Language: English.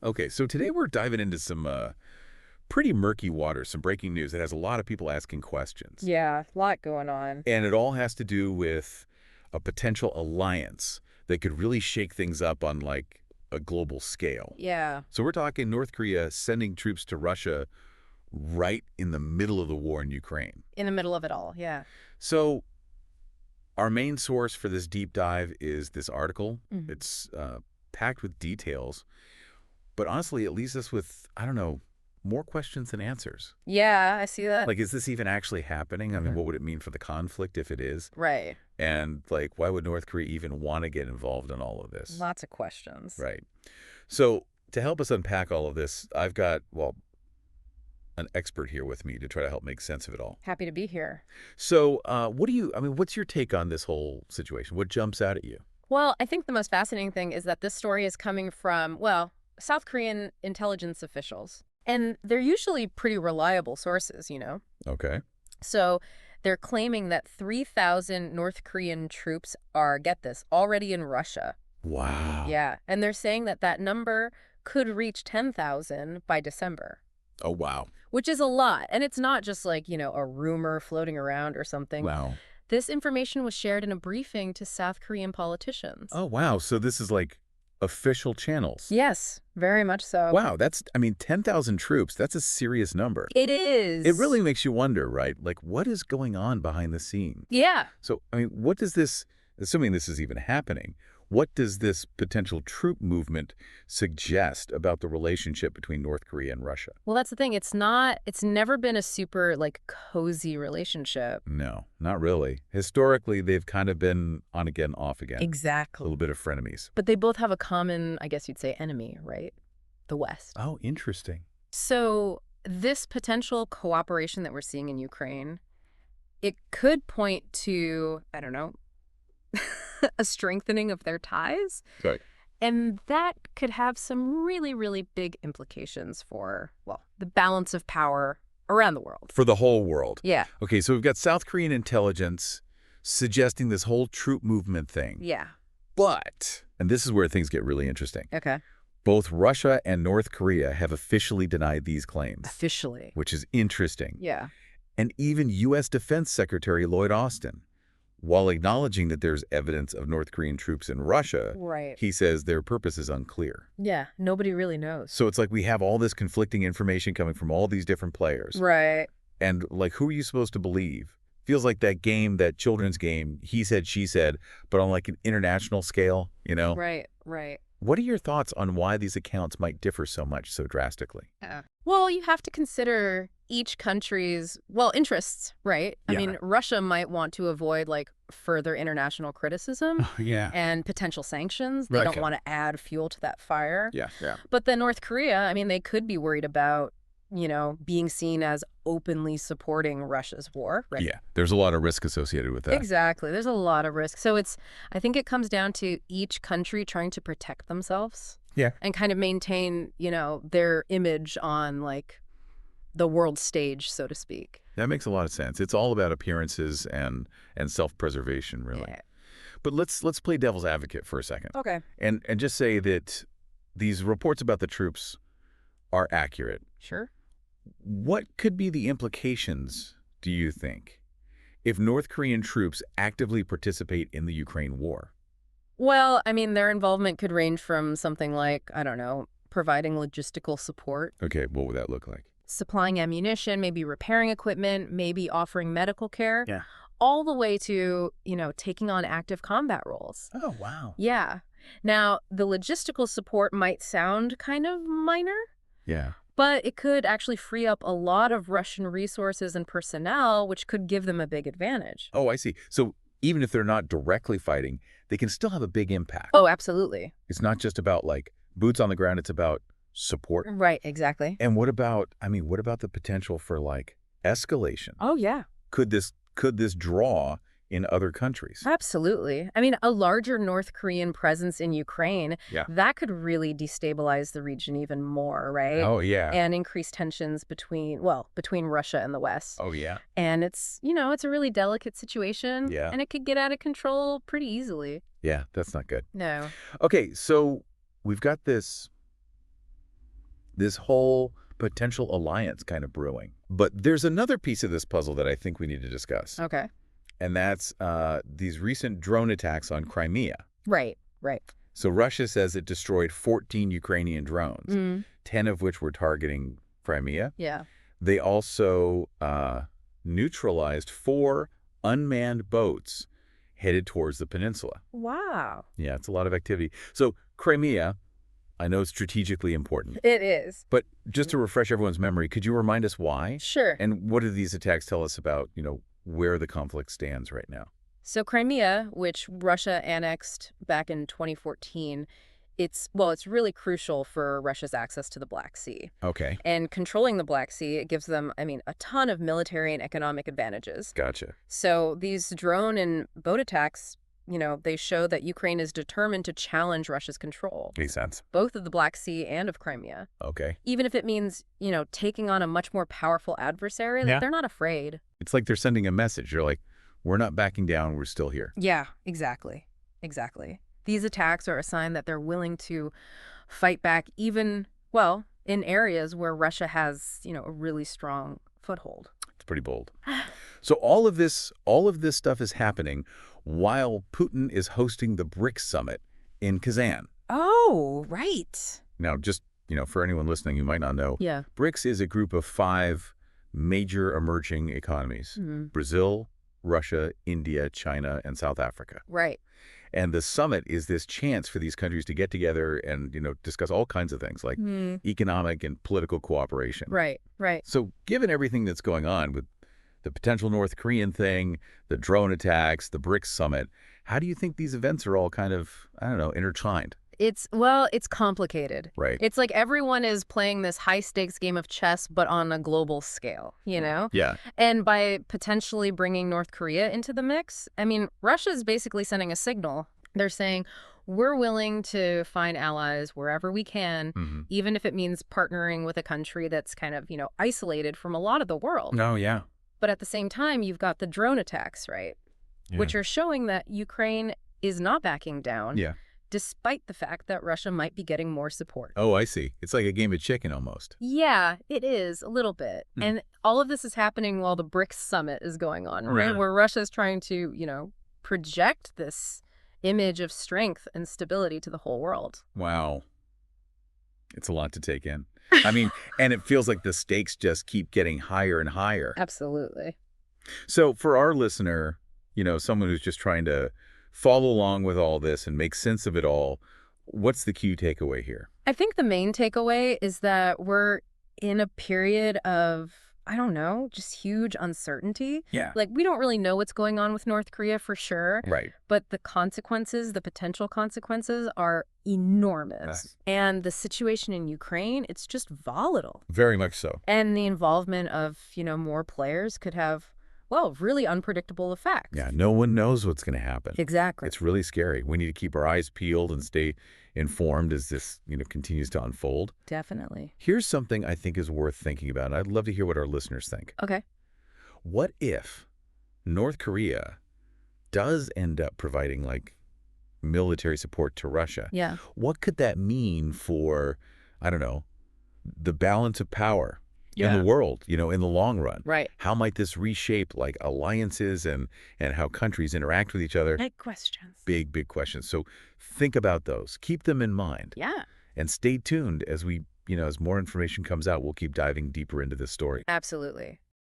Okay, so today we're diving into some pretty murky water, some breaking news that has a lot of people asking questions. Yeah, a lot going on. And it all has to do with a potential alliance that could really shake things up on like a global scale. Yeah, So we're talking North Korea sending troops to Russia right in the middle of the war in Ukraine. in the middle of it all. Yeah. So our main source for this deep dive is this article. Mhm. It's packed with details, but honestly, it leaves us with, I don't know, more questions than answers. Yeah, I see that. Like, is this even actually happening? I mean, Mhm. what would it mean for the conflict if it is? Right. And, like, why would North Korea even want to get involved in all of this? Lots of questions. Right. So, to help us unpack all of this, I've got, well, an expert here with me to try to help make sense of it all. Happy to be here. So, what's your take on this whole situation? What jumps out at you? Well, I think the most fascinating thing is that this story is coming from, well, South Korean intelligence officials. And they're usually pretty reliable sources. Okay. So they're claiming that 3,000 North Korean troops are, get this, already in Russia. Wow. Yeah. And they're saying that that number could reach 10,000 by December. Oh, wow. Which is a lot. And it's not just like, a rumor floating around or something. Wow. This information was shared in a briefing to South Korean politicians. Oh, wow. So this is like official channels. Yes, very much so. Wow, 10,000 troops, that's a serious number. It is. It really makes you wonder, right? Like, what is going on behind the scenes? Yeah. So, I mean, what does this, assuming this is even happening, what does this potential troop movement suggest about the relationship between North Korea and Russia? Well, that's the thing. It's never been a super, cozy relationship. No, not really. Historically, they've kind of been on again, off again. A Exactly. little bit of frenemies. But they both have a common, I guess you'd say, enemy, right? The West. Oh, interesting. So this potential cooperation that we're seeing in Ukraine, it could point to, I don't know, a strengthening of their ties. Sorry. And that could have some really, really big implications for, well, the balance of power around the world. For the whole world. Yeah. Okay, so we've got South Korean intelligence suggesting this whole troop movement thing. Yeah. But, and this is where things get really interesting, Okay. both Russia and North Korea have officially denied these claims, Officially. which is interesting. Yeah. And even U.S. Defense Secretary Lloyd Austin, while acknowledging that there's evidence of North Korean troops in Russia, Right. he says their purpose is unclear. Yeah. Nobody really knows. So it's like we have all this conflicting information coming from all these different players. Right. And like, who are you supposed to believe? Feels like that game, that children's game, he said, she said, but on like an international scale, you know? Right. Right. What are your thoughts on why these accounts might differ so much, so drastically? Yeah. Well, you have to consider each country's, well, interests, right? I Yeah. mean, Russia might want to avoid further international criticism Yeah. and potential sanctions. They Right. don't want to add fuel to that fire. Yeah. But then North Korea, I mean, they could be worried about, being seen as openly supporting Russia's war, right? Yeah. There's a lot of risk associated with that. Exactly. There's a lot of risk. So I think it comes down to each country trying to protect themselves. Yeah. And kind of maintain, their image on the world stage, so to speak. That makes a lot of sense. It's all about appearances and self-preservation, really. Yeah. But let's play devil's advocate for a second. Okay. And just say that these reports about the troops are accurate. Sure. What could be the implications, do you think, if North Korean troops actively participate in the Ukraine war? Well, I mean, their involvement could range from something like, I don't know, providing logistical support, Okay, what would that look like? supplying ammunition, maybe repairing equipment, maybe offering medical care. Yeah. All the way to, taking on active combat roles. Oh, wow. Yeah. Now, the logistical support might sound kind of minor, Yeah. but it could actually free up a lot of Russian resources and personnel, which could give them a big advantage. Oh, I see. So even if they're not directly fighting, they can still have a big impact. Oh, absolutely. It's not just about like boots on the ground, it's about support. Right, exactly. And what about the potential for like escalation? Oh, yeah. Could this draw in other countries? Absolutely. I mean, a larger North Korean presence in Ukraine, Yeah. that could really destabilize the region even more, right? Oh, yeah. And increase tensions between Russia and the West. Oh, yeah. And it's a really delicate situation. Yeah. And it could get out of control pretty easily. Yeah, that's not good. No. Okay, so we've got this this whole potential alliance kind of brewing. But there's another piece of this puzzle that I think we need to discuss, Okay. and that's these recent drone attacks on Crimea. Right, right. So Russia says it destroyed 14 Ukrainian drones, 10 of which were targeting Crimea. Yeah. They also neutralized 4 unmanned boats headed towards the peninsula. Wow. Yeah, it's a lot of activity. So Crimea, I know it's strategically important. It is. But just to refresh everyone's memory, could you remind us why? Sure. And what do these attacks tell us about, where the conflict stands right now? So Crimea, which Russia annexed back in 2014, it's really crucial for Russia's access to the Black Sea. Okay. And controlling the Black Sea, it gives them, a ton of military and economic advantages. Gotcha. So these drone and boat attacks, they show that Ukraine is determined to challenge Russia's control, Makes sense. both of the Black Sea and of Crimea. Okay. Even if it means, taking on a much more powerful adversary, Yeah. they're not afraid. It's like they're sending a message. They're like, we're not backing down. We're still here. Yeah, exactly. Exactly. These attacks are a sign that they're willing to fight back even, in areas where Russia has, a really strong foothold. It's pretty bold. So all of this stuff is happening while Putin is hosting the BRICS summit in Kazan. Oh, right. Now, just, for anyone listening who might not know, Yeah. BRICS is a group of 5 major emerging economies: Brazil, Russia, India, China, and South Africa. Right. And the summit is this chance for these countries to get together and, discuss all kinds of things like economic and political cooperation. Right, right. So given everything that's going on with the potential North Korean thing, the drone attacks, the BRICS summit, how do you think these events are all kind of, intertwined? It's complicated. Right. It's like everyone is playing this high-stakes game of chess, but on a global scale, Yeah. And by potentially bringing North Korea into the mix, Russia's basically sending a signal. They're saying, we're willing to find allies wherever we can, even if it means partnering with a country that's kind of, isolated from a lot of the world. Oh, yeah. But at the same time, you've got the drone attacks, right? Yeah. Which are showing that Ukraine is not backing down. Yeah. Despite the fact that Russia might be getting more support. Oh, I see. It's like a game of chicken almost. Yeah, it is, a little bit. And all of this is happening while the BRICS summit is going on, right? Where Russia's trying to, project this image of strength and stability to the whole world. Wow. It's a lot to take in. And it feels like the stakes just keep getting higher and higher. Absolutely. So for our listener, someone who's just trying to follow along with all this and make sense of it all, what's the key takeaway here? I think the main takeaway is that we're in a period of, just huge uncertainty. Yeah. Like, we don't really know what's going on with North Korea for sure. Right. But the potential consequences are enormous. And the situation in Ukraine, it's just volatile. Very much so. And the involvement of, more players could have, really unpredictable effects. Yeah, no one knows what's going to happen. Exactly. It's really scary. We need to keep our eyes peeled and stay informed as this, continues to unfold. Definitely. Here's something I think is worth thinking about. I'd love to hear what our listeners think. Okay. What if North Korea does end up providing, military support to Russia? Yeah. What could that mean for, the balance of power in the world, in the long run? Right. How might this reshape alliances and how countries interact with each other? Big questions. Big questions. So think about those. Keep them in mind. Yeah. And stay tuned as we, as more information comes out, we'll keep diving deeper into this story. Absolutely.